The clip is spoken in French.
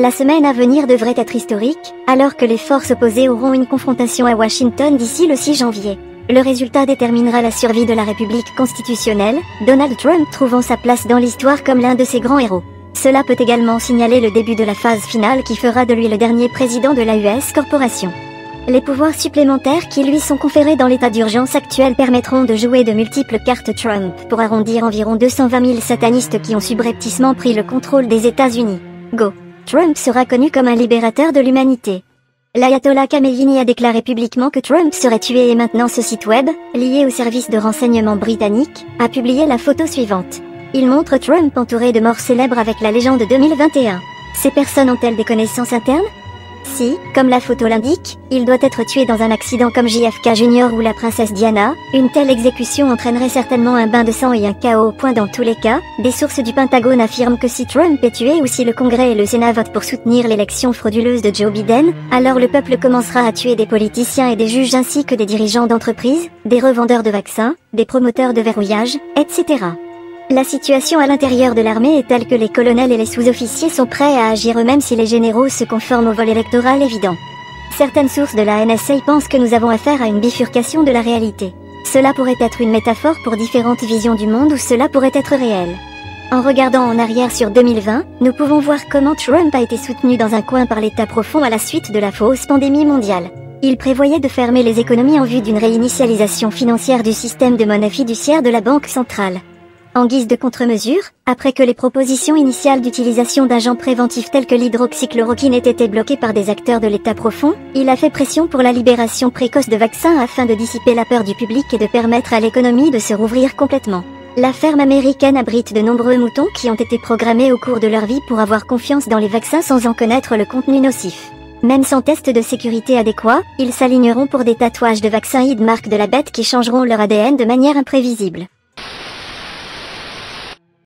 La semaine à venir devrait être historique, alors que les forces opposées auront une confrontation à Washington d'ici le 6 janvier. Le résultat déterminera la survie de la République constitutionnelle, Donald Trump trouvant sa place dans l'histoire comme l'un de ses grands héros. Cela peut également signaler le début de la phase finale qui fera de lui le dernier président de la US Corporation. Les pouvoirs supplémentaires qui lui sont conférés dans l'état d'urgence actuel permettront de jouer de multiples cartes Trump pour arrondir environ 220 000 satanistes qui ont subrepticement pris le contrôle des États-Unis. Go! Trump sera connu comme un libérateur de l'humanité. L'ayatollah Khamenei a déclaré publiquement que Trump serait tué et maintenant ce site web, lié au service de renseignement britannique, a publié la photo suivante. Il montre Trump entouré de morts célèbres avec la légende 2021. Ces personnes ont-elles des connaissances internes? Si, comme la photo l'indique, il doit être tué dans un accident comme JFK Jr. ou la princesse Diana, une telle exécution entraînerait certainement un bain de sang et un chaos au point dans tous les cas. Des sources du Pentagone affirment que si Trump est tué ou si le Congrès et le Sénat votent pour soutenir l'élection frauduleuse de Joe Biden, alors le peuple commencera à tuer des politiciens et des juges ainsi que des dirigeants d'entreprises, des revendeurs de vaccins, des promoteurs de verrouillage, etc. La situation à l'intérieur de l'armée est telle que les colonels et les sous-officiers sont prêts à agir eux-mêmes si les généraux se conforment au vol électoral évident. Certaines sources de la NSA pensent que nous avons affaire à une bifurcation de la réalité. Cela pourrait être une métaphore pour différentes visions du monde ou cela pourrait être réel. En regardant en arrière sur 2020, nous pouvons voir comment Trump a été soutenu dans un coin par l'État profond à la suite de la fausse pandémie mondiale. Il prévoyait de fermer les économies en vue d'une réinitialisation financière du système de monnaie fiduciaire de la Banque centrale. En guise de contre-mesure, après que les propositions initiales d'utilisation d'agents préventifs tels que l'hydroxychloroquine aient été bloquées par des acteurs de l'État profond, il a fait pression pour la libération précoce de vaccins afin de dissiper la peur du public et de permettre à l'économie de se rouvrir complètement. La ferme américaine abrite de nombreux moutons qui ont été programmés au cours de leur vie pour avoir confiance dans les vaccins sans en connaître le contenu nocif. Même sans test de sécurité adéquat, ils s'aligneront pour des tatouages de vaccins marque de la bête qui changeront leur ADN de manière imprévisible.